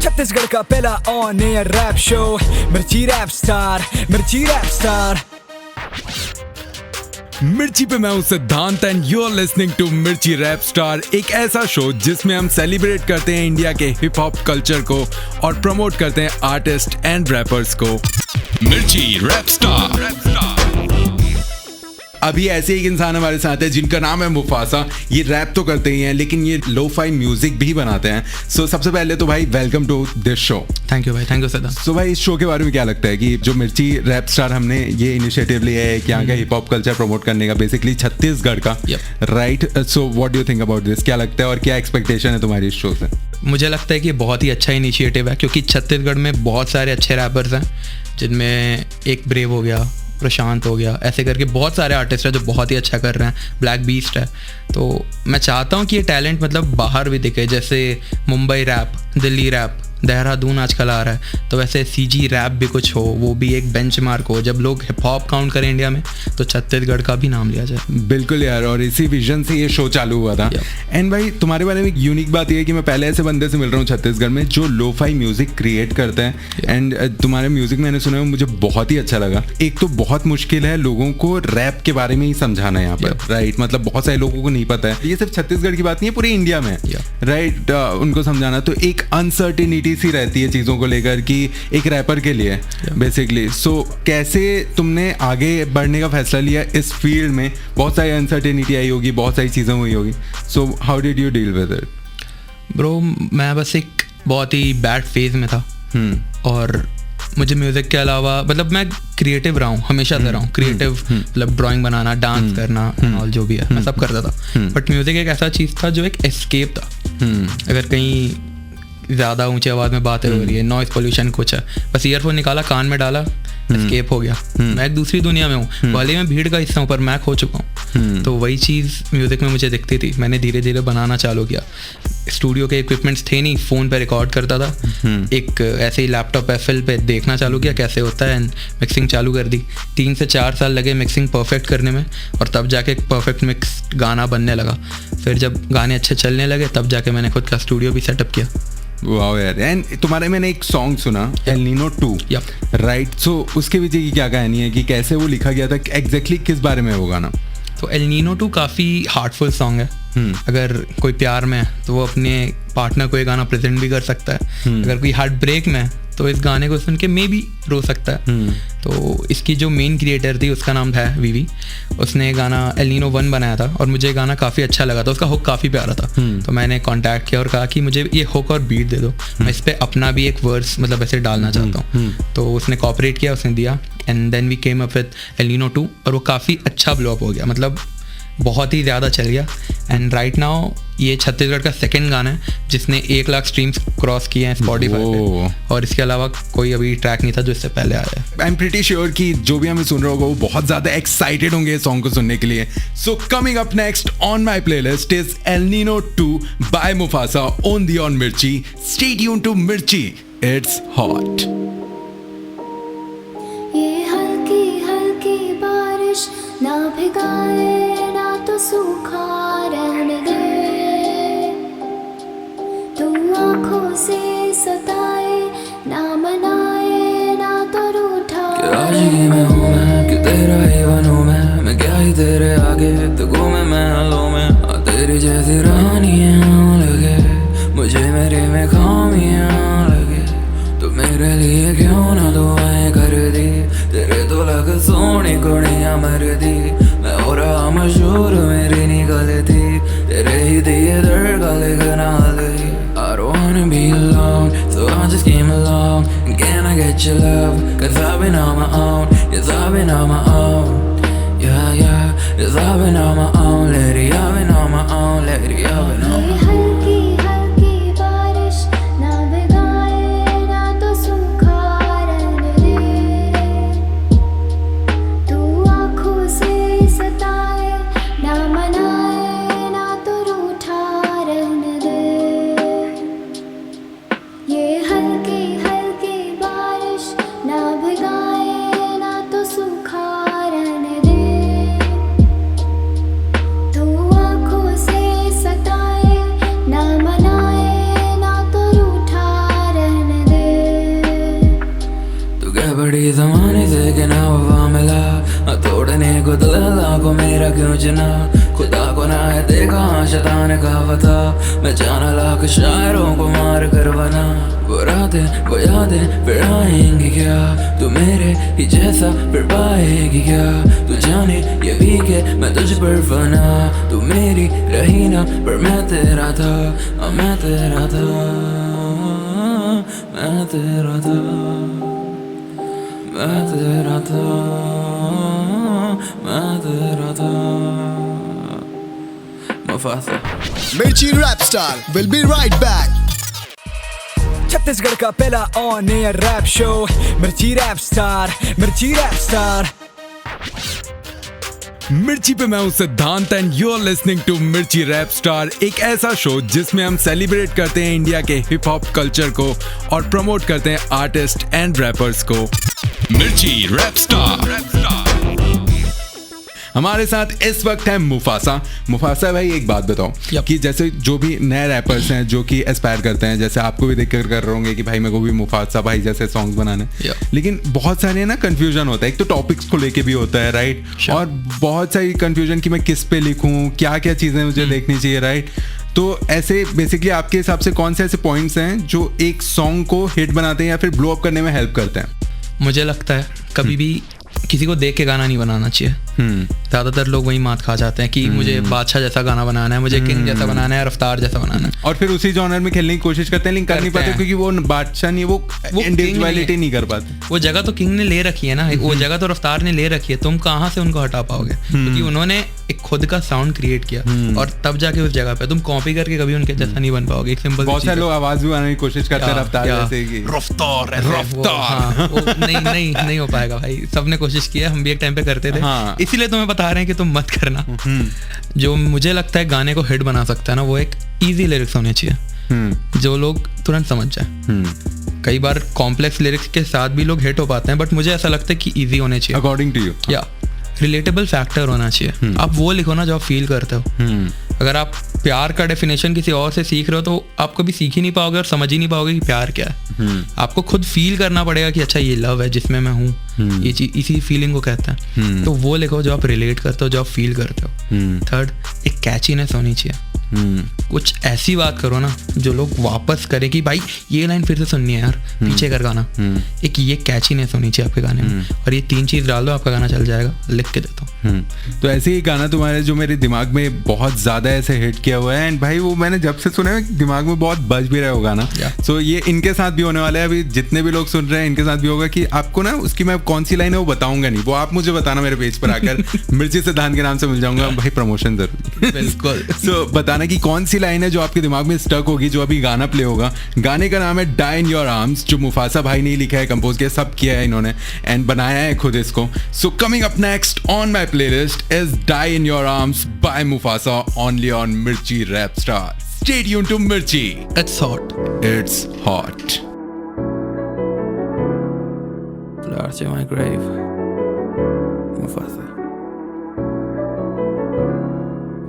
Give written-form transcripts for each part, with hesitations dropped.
छत्तीसगढ़ का पहला on air rap show Mirchi rap star, Mirchi rap star. Mirchi पे मैं हूं Siddhant and you are listening to Mirchi rap star, एक ऐसा शो जिसमें हम सेलिब्रेट करते हैं इंडिया के हिप हॉप कल्चर को और प्रमोट करते हैं आर्टिस्ट एंड रैपर्स को। मिर्ची रैप स्टार। अभी ऐसे एक इंसान हमारे साथ है जिनका नाम है मुफासा। ये रैप तो करते ही हैं लेकिन ये लो-फाई म्यूजिक भी बनाते हैं। सो सबसे पहले तो भाई welcome to this show. Thank you भाई, थैंक यू सिद्धांत। सो भाई इस शो के बारे में क्या लगता है कि जो मिर्ची रैप स्टार हमने ये इनिशिएटिव लिया है कि यहाँ का हिप हॉप कल्चर प्रमोट करने का, बेसिकली छत्तीसगढ़ का, right? So what do you think about this? क्या लगता है और क्या एक्सपेक्टेशन है तुम्हारी इस शो से? मुझे लगता है कि बहुत ही अच्छा इनिशिएटिव है क्योंकि छत्तीसगढ़ में बहुत सारे अच्छे रैपर्स हैं, जिनमें एक ब्रेव हो गया, प्रशांत हो गया, ऐसे करके बहुत सारे आर्टिस्ट हैं जो बहुत ही अच्छा कर रहे हैं। ब्लैक बीस्ट है। तो मैं चाहता हूँ कि ये टैलेंट मतलब बाहर भी दिखे, जैसे मुंबई रैप, दिल्ली रैप, देहरादून आजकल आ रहा है, तो वैसे सीजी रैप भी कुछ हो, वो भी एक बेंचमार्क हो। जब लोग हिप हॉप काउंट करें इंडिया में तो छत्तीसगढ़ का भी नाम लिया जाए। बिल्कुल यार, और इसी विजन से ये शो चालू हुआ था। एंड भाई तुम्हारे बारे में एक यूनिक बात ये है कि मैं पहले ऐसे बंदे से मिल रहा हूँ छत्तीसगढ़ में जो लो-फाई म्यूजिक क्रिएट करते हैं। एंड तुम्हारे म्यूजिक मैंने सुना है, मुझे बहुत ही अच्छा लगा। एक तो बहुत मुश्किल है लोगों को रैप के बारे में ही समझाना यहाँ पर, राइट? मतलब बहुत सारे लोगों को नहीं पता है, ये सिर्फ छत्तीसगढ़ की बात नहीं है, पूरे इंडिया में, राइट? उनको समझाना तो एक अनसर्टेनिटी सी रहती है चीज़ों को लेकर कि एक रैपर के लिए बेसिकली। सो कैसे तुमने आगे बढ़ने का फैसला लिया इस फील्ड में? बहुत सारी अनसर्टेनिटी आई होगी, बहुत सारी चीज़ें हुई होगी। So how did you deal with it? Bro, मैं बस एक बहुत ही बैड फेज में था और मुझे म्यूज़िक के अलावा मतलब मैं क्रिएटिव रहा हूँ, हमेशा से रहा हूँ क्रिएटिव। मतलब ड्राइंग बनाना, डांस करना और जो भी है मैं सब करता था। बट म्यूज़िक एक ऐसा चीज़ था जो एक एस्केप था। अगर कहीं ज़्यादा ऊंची आवाज़ में बातें हो रही है, नॉइस पोल्यूशन कुछ है, बस ईयरफोन निकाला, कान में डाला, एस्केप हो गया। मैं एक दूसरी दुनिया में हूँ, भले मैं भीड़ का हिस्सा हूँ पर मैं खो चुका हूँ। तो वही चीज़ म्यूज़िक में मुझे दिखती थी। मैंने धीरे धीरे बनाना चालू किया। स्टूडियो के इक्विपमेंट्स थे नहीं, फ़ोन पे रिकॉर्ड करता था। एक ऐसे ही लैपटॉप एफएल पे देखना चालू किया कैसे होता है, एंड मिक्सिंग चालू कर दी। 3 से 4 साल लगे मिक्सिंग परफेक्ट करने में, और तब जाके एक परफेक्ट मिक्स गाना बनने लगा। फिर जब गाने अच्छे चलने लगे तब जाके मैंने खुद का स्टूडियो भी सेटअप किया। वाओ यार। एंड तुम्हारे मैंने एक सॉन्ग सुना, एल नीनो 2, राइट? सो उसके पीछे की क्या कहानी है कि कैसे वो लिखा गया था, एग्जैक्टली किस बारे में है वो गाना? तो एल नीनो 2 काफ़ी हार्टफुल सॉन्ग है। अगर कोई प्यार में है तो वो अपने पार्टनर को ये गाना प्रेजेंट भी कर सकता है। अगर कोई हार्ट ब्रेक में है तो इस गाने को सुन के मे भी रो सकता है। तो इसकी जो मेन क्रिएटर थी उसका नाम था वीवी। उसने गाना एल नीनो 1 बनाया था और मुझे गाना काफ़ी अच्छा लगा था। उसका हुक काफ़ी प्यारा था। तो मैंने कांटेक्ट किया और कहा कि मुझे ये हुक और बीट दे दो, मैं इस पर अपना भी एक वर्स मतलब ऐसे डालना चाहता हूँ। तो उसने कॉपरेट किया, उसने दिया, and then we came up with El Nino 2 और वो काफ़ी अच्छा ब्लो अप हो गया, मतलब बहुत ही ज़्यादा चल गया। एंड राइट नाउ ये छत्तीसगढ़ का सेकंड गाना है जिसने 1 लाख स्ट्रीम्स क्रॉस किए हैं स्पॉटिफाई पे, और इसके अलावा कोई अभी ट्रैक नहीं था जो इससे पहले आया है। आई एम प्रीटी श्योर कि जो भी हमें सुन रहा होगा वो बहुत ज़्यादा एक्साइटेड होंगे इस सॉन्ग को सुनने के लिए। So coming up next on my playlist is El Nino 2 by Mufasa on the on Mirchi. Stay tune to Mirchi, it's hot. ये हल्की हल्की बारिश ना भिगाए ना तो सूखा रहने दे, तू आँखों से सताए ना मनाए ना तो रूठा। क्या जिंदगी में हूँ मैं कि तेरा ही बनूँ मैं क्या ही तेरे आगे तो घूमे मैं हालों में। तेरी जैसी रानियाँ लगे मुझे, मेरे में खामियाँ लगे, तो मेरे लिए क्यों ना दुआएं कर दी। तेरे तो लग सोनी कुड़ियाँ मर दी, मैं हो रहा मशहूर मेरी निकलती, तेरे ही दिए दर्द का लेकर हाल ही। I don't wanna be alone, so I just came along. Can I get your love? Cause I've been on my own, yes I've been on my own. Yeah, yeah, yes I've been on my own, lady, I've been on my own, lady, I've been on my own. हल्की हल्की बारिश ना भिगाए ना तो सूखा रहने दे, तू आँखों से सताए ना मनाए ना तो रूठा रहने दे। ये हल्की हल्की बारिश ना भिगाए ना तो सूखा रहने दे, तू आँखों से सताए बड़ी ज़माने से कि ना वफा मिला, तोड़ने को दिल को मेरा क्यों चुना, खुदा को ना है देखा शैतान का पता, मैं जाना लाख शायरों को मार कर बना, वो रातें वो यादें फिर आएंगी क्या, तू मेरे ही जैसा फिर पाएगी क्या, तू जाने ये भी कि मैं तुझ पर फना, तू मेरी रही ना पर मैं तेरा था, मैं तेरा था, मैं तेरा था, मैं तेरा था, मैं तेरा था। Mufasa Mirchi rap star will be right back. Chhattisgarh का पहला on air rap show Mirchi rap star, Mirchi rap star. Mirchi पे मैं हूं Siddhant and you are listening to Mirchi rap star, एक ऐसा शो जिसमें हम सेलिब्रेट करते हैं इंडिया के हिप हॉप कल्चर को और प्रमोट करते हैं आर्टिस्ट एंड रैपर्स को। मिर्ची रैप स्टार। हमारे साथ इस वक्त है मुफासा। मुफासा भाई एक बात बताओ कि जैसे जो भी नए रैपर्स हैं जो कि एस्पायर करते हैं, जैसे आपको भी देख कर रहे होंगे कि भाई मेरे को भी मुफासा भाई जैसे सॉन्ग्स बनाने, लेकिन बहुत सारे ना कंफ्यूजन होता है, एक तो टॉपिक्स को लेके भी होता है राइट, और बहुत सारी कंफ्यूजन कि मैं किस पे लिखूं, क्या क्या चीज़ें मुझे देखनी चाहिए राइट। तो ऐसे बेसिकली आपके हिसाब से कौन से ऐसे पॉइंट्स हैं जो एक सॉन्ग को हिट बनाते हैं या फिर ब्लो अप करने में हेल्प करते हैं? मुझे लगता है कभी भी किसी को देख के गाना नहीं बनाना चाहिए। ज़्यादातर लोग वही मात खा जाते हैं कि मुझे बादशाह जैसा गाना बनाना है, मुझे किंग जैसा बनाना है, रफ्तार जैसा बनाना है, और फिर उसी जॉनर में खेलने की कोशिश करते हैं लेकिन कर नहीं पाते क्योंकि वो बादशाह नहीं, वो इंडिविजुअलिटी नहीं कर पाते। वो जगह तो किंग ने ले रखी है ना, वो जगह तो रफ्तार ने ले रखी है, तुम कहाँ से उनको हटा पाओगे? क्योंकि उन्होंने एक खुद का साउंड क्रिएट किया और तब जाके उस जगह पे तुम कॉपी करके कभी उनके जैसा नहीं बन पाओगे। एक सिंपल, बहुत सारे लोग आवाज भी बनाने की कोशिश करते हैं रफ्तार जैसे कि रफ्तार, नहीं हो पाएगा भाई, सबने कोशिश किया, हम भी एक टाइम पे करते थे, इसीलिए तुम्हें बता रहे हैं कि तुम मत करना। जो मुझे लगता है गाने को हिट बना सकता है ना, वो एक इजी लिरिक्स होने चाहिए जो लोग तुरंत समझ जाए। कई बार कॉम्प्लेक्स लिरिक्स के साथ भी लोग हिट हो पाते हैं, बट मुझे ऐसा लगता है कि इजी होने चाहिए अकॉर्डिंग टू यू, या रिलेटेबल फैक्टर होना चाहिए। आप वो लिखो ना जो आप फील करते हो। अगर आप प्यार का डेफिनेशन किसी और से सीख रहे हो तो आप कभी सीख ही नहीं पाओगे और समझ ही नहीं पाओगे कि प्यार क्या है। आपको खुद फील करना पड़ेगा कि अच्छा ये लव है जिसमें मैं हूँ, ये चीज इसी फीलिंग को कहते हैं। तो वो लिखो जो आप रिलेट करते हो, जो आप फील करते हो। थर्ड, एक कैचीनेस होनी चाहिए। कुछ ऐसी बात करो ना जो लोग वापस करें कि भाई ये लाइन फिर से सुननी है यार, पीछे कर गाना। एक ये कैचीनेस होनी चाहिए आपके गाने में, और ये 3 चीज डाल दो आपका गाना चल जाएगा। लिख के देता हूँ। तो ऐसे ही गाना तुम्हारे जो मेरे दिमाग में बहुत ज्यादा ऐसे हिट किया हुआ है, एंड भाई वो मैंने जब से सुना है दिमाग में बहुत बज भी रहा है वो गाना। सो ये इनके साथ भी होने वाला है, अभी जितने भी लोग सुन रहे हैं इनके साथ भी होगा कि आपको ना उसकी मैं कौन सी लाइन है वो बताऊंगा नहीं, वो आप मुझे बताना मेरे पेज पर आकर। मिर्ची सिद्धांत के नाम से मिल जाऊंगा भाई, प्रमोशन जरूर। बिल्कुल। सो बताना कि कौन सी लाइन है जो आपके दिमाग में स्टक होगी, जो अभी गाना प्ले होगा। गाने का नाम है डाई इन योर आर्म्स, जो मुफासा भाई ने लिखा है, कंपोज किया, सब किया है इन्होंने एंड बनाया है खुद इसको। So coming up next on my playlist is die in your arms by Mufasa, only on Mirchi rap star. Stay tuned to Mirchi. It's hot. It's hot. Flowers in my grave. Mufasa.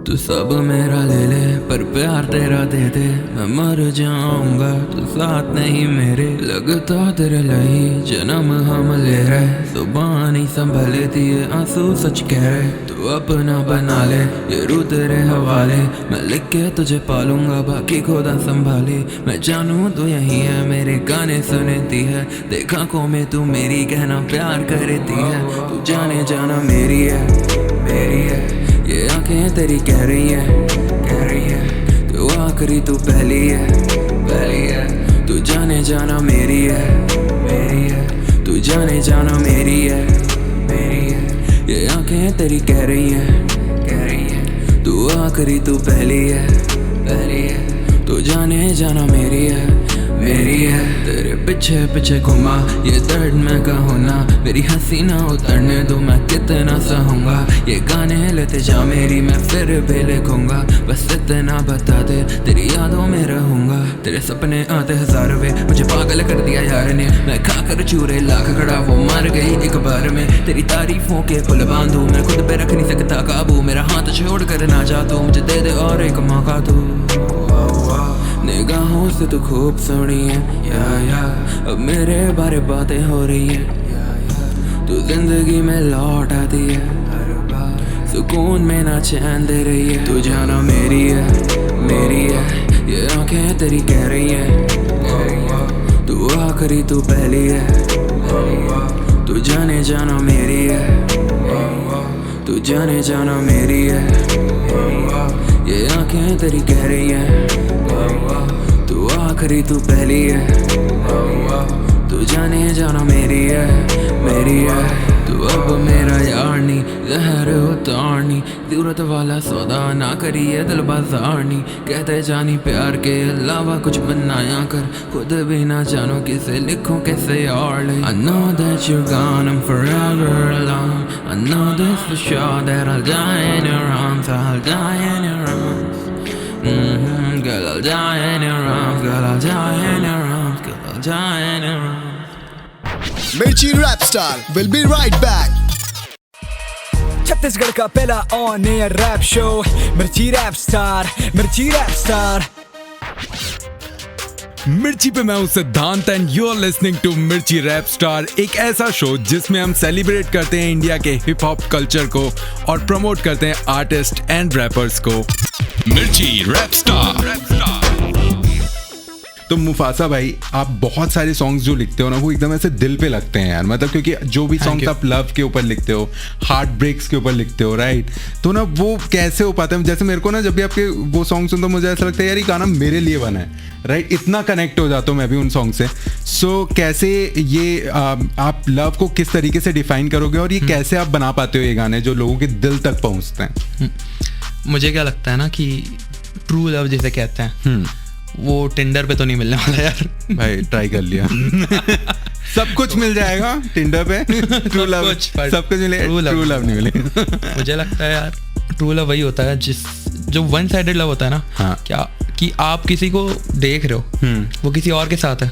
तू सब मेरा ले ले पर प्यार तेरा दे दे, मैं मर जाऊंगा तू साथ नहीं मेरे। लगता तेरे लिए जन्म हम ले रहे, सुबह नहीं संभले दिए आंसू सच कह रहे। तू अपना बना ले ये रू तेरे हवाले, मैं लिख के तुझे पालूंगा बाकी खुदा संभाले। मैं जानू तू यही है, मेरे गाने सुनती है, देखा को में तू मेरी कहना प्यार करती है। तू जाने जाना मेरी है, मेरी है, ये आंखें तेरी कह रही है, तू आखिरी तू पहली है, तू जाने जाना मेरी है, मेरी है, तू जाने जाना मेरी है, मेरी है, ये आंखें तेरी कह रही है, तू आखिरी तू पहली है, तू जाने जाना मेरी है, मेरी है। तेरे पीछे पीछे घुमा ये दर्द मैं कहूँ ना, मेरी हंसी ना उतरने दो मैं कितना सहूँगा। ये गाने लेते जा मेरी मैं फिर भी लिखूंगा, बस इतना बता दे तेरी यादों में रहूँगा। तेरे सपने आते हजारों मुझे पागल कर दिया यार ने, मैं खाकर चूरे लाख खड़ा वो मर गई एक बार में। तेरी तारीफों के पुल बांधू मैं खुद पे रख नहीं सकता काबू, मेरा हाथ छोड़ कर ना जा तू, मुझे दे दे और एक मौका तू। निगाहों से तू खूब सोनी है या अब मेरे बारे बातें हो रही है तू जिंदगी में लौट आती है हर बार, सुकून में ना चैन दे रही है। तू जाना मेरी है, ये आंखें तेरी कह रही है, तू आखिरी तू पहली है। तू जाने जाना मेरी है, तू जाने जाना मेरी है, ये आंखें तेरी कह रही है, तू आखिरी तू पहली है। तू जाने जाना मेरी है। तू अब मेरा यार नहीं, जहर उतारनी, जरूरत वाला सौदा ना करिए दिल बाजारनी। कहते जानी प्यार के अलावा कुछ बनाया कर, खुद भी ना जानो किसे लिखूं कैसे यार ले। I know that you're gone, I'm forever alone. I know this for sure that I'll die in your arms, I'll die in your arms. Girl, I'll die in your arms, girl, I'll die in your arms, girl, I'll die in your arms. Mirchi rap star will be right back. Chhattisgarh का पहला on air rap show, Mirchi rap star, Mirchi rap star. Mirchi पे मैं हूं Siddhant and you are listening to Mirchi rap star, एक ऐसा show जिसमें हम celebrate करते हैं इंडिया के हिप हॉप कल्चर को और प्रमोट करते हैं आर्टिस्ट एंड रैपर्स को। मिर्ची रैप स्टार। तो मुफासा भाई, आप बहुत सारे सॉन्ग्स जो लिखते हो ना वो एकदम ऐसे दिल पे लगते हैं यार। मतलब क्योंकि जो भी सॉन्ग्स आप लव के ऊपर लिखते हो, हार्ट ब्रेक्स के ऊपर लिखते हो, राइट? तो ना वो कैसे हो पाता है? जैसे मेरे को ना जब भी आपके वो सॉन्ग सुनता हूँ मुझे ऐसा लगता है यार ये गाना मेरे लिए बना है, राइट? इतना कनेक्ट हो जाता हूँ मैं भी उन सॉन्ग से। सो कैसे ये आप लव को किस तरीके से डिफाइन करोगे और ये कैसे आप बना पाते हो ये गाने जो लोगों के दिल तक पहुँचते हैं? मुझे क्या लगता है ना कि ट्रू लव जिसे कहते हैं वो टिंडर पे तो नहीं मिलने वाला यार। भाई ट्राई कर लिया। सब कुछ मिल जाएगा टिंडर पे, ट्रू लव सब कुछ मिलेगा, ट्रू लव नहीं मिलेगा। मुझे लगता है यार ट्रू लव वही होता है जो वन साइडेड लव होता है ना। हाँ। क्या कि आप किसी को देख रहे हो वो किसी और के साथ है,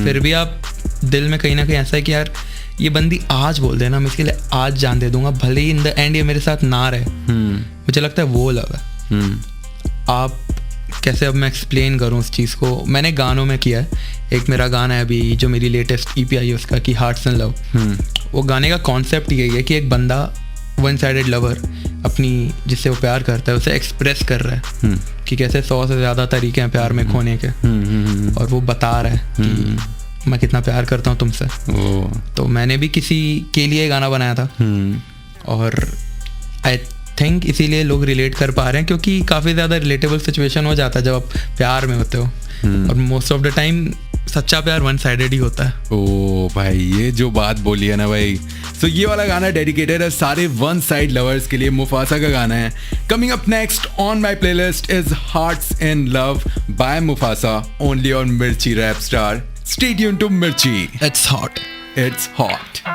फिर भी आप दिल में कहीं ना कहीं ऐसा है कि यार ये बंदी आज बोल देना मैं इसके लिए आज जान दे दूंगा, भले ही इन द एंड ये मेरे साथ ना रहे। मुझे लगता है वो लव है। आप कैसे, अब मैं एक्सप्लेन करूँ उस चीज़ को, मैंने गानों में किया है। एक मेरा गाना है अभी जो मेरी लेटेस्ट EP आई है उसका कि हार्ट्स एंड लव। वो गाने का कॉन्सेप्ट यही है कि एक बंदा वन साइडेड लवर अपनी जिससे वो प्यार करता है उसे एक्सप्रेस कर रहा है कि कैसे 100 से ज़्यादा तरीके हैं प्यार में खोने के, और वो बता रहा है कि मैं कितना प्यार करता हूँ तुमसे। तो मैंने भी किसी के लिए गाना बनाया था और आई थिंक इसीलिए लोग रिलेट कर पा रहे हैं क्योंकि काफ़ी ज़्यादा रिलेटेबल सिचुएशन हो जाता है जब आप प्यार में होते हो, और मोस्ट ऑफ द टाइम सच्चा प्यार वन साइडेड ही होता है। ओ भाई ये जो बात बोली है ना भाई, तो ये वाला गाना डेडिकेटेड है सारे वन साइड लवर्स के लिए। मुफासा का गाना है। Coming up next on my playlist is hearts in love by Mufasa, only on Mirchi rap star. Stay tuned to Mirchi, it's hot, it's hot.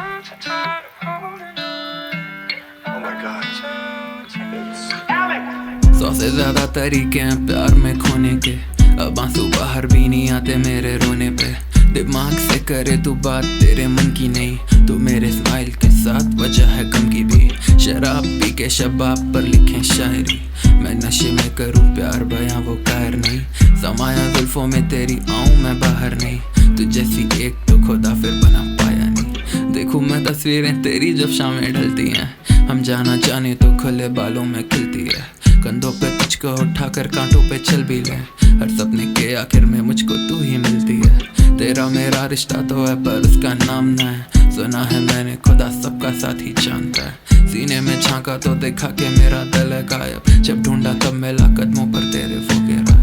सौ से ज्यादा तरीके हैं प्यार में खोने के, अब आंसू बाहर भी नहीं आते मेरे रोने पे। दिमाग से करे तू बात तेरे मन की नहीं, तू मेरे स्माइल के साथ वजह है गम की भी। शराब पी के शबाब पर लिखे शायरी, मैं नशे में करूँ प्यार बयां वो कायर नहीं। समाया जुल्फों में तेरी आऊं मैं बाहर नहीं, तू जैसी एक तो खुदा फिर बना पाया नहीं। देखूं मैं तस्वीरें तेरी जब शामें ढलती हैं, हम जाना चाहने तो खुले बालों में खिलती है। कंधों पे तुझको उठाकर कांटों पे चल भी ले, हर सपने के आखिर में मुझको तू ही मिलती है। तेरा मेरा रिश्ता तो है पर उसका नाम ना है, सुना है मैंने खुदा सबका साथ ही जानता है। सीने में झांका तो देखा कि मेरा दिल है गायब, जब ढूंढा तब मिला कदमों पर तेरे वो गिरा।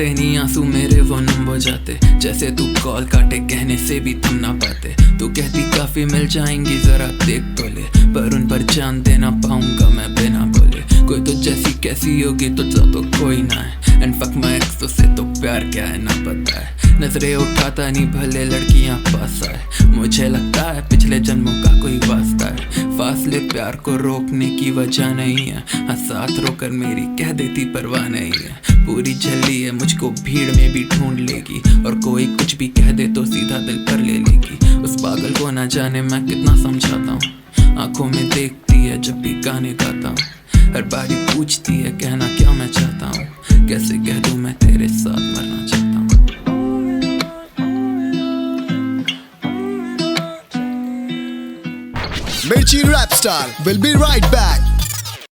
नहीं आंसू मेरे वो नम हो जाते, जैसे तू कॉल काटे कहने से भी थम ना पाते। तू कहती काफी मिल जाएंगी जरा देख तो ले, पर उन पर जान दे ना पाऊंगा मैं बिना बोले। कोई तो जैसी कैसी होगी तुझसा तो कोई ना है, एंड फक माय एक्स से तो प्यार क्या है ना पता है। नजरें उठाता नहीं भले लड़कियां पास आए, मुझे लगता है पिछले जन्मों का कोई वास्ता है। फासले प्यार को रोकने की वजह नहीं है, हाँ साथ रोकर मेरी कह देती परवाह नहीं है। पूरी झल्ली है मुझको भीड़ में भी ढूंढ लेगी, और कोई कुछ भी कह दे तो सीधा दिल पर ले लेगी। उस पागल को ना जाने मैं कितना समझाता हूँ, आंखों में देखती है जब भी गाने गाता हूँ। हर बारी पूछती है कहना क्या मैं चाहता हूँ, कैसे कह दूँ मैं तेरे साथ मरना चाहता हूँ। Mirchi Rap Star will be right back.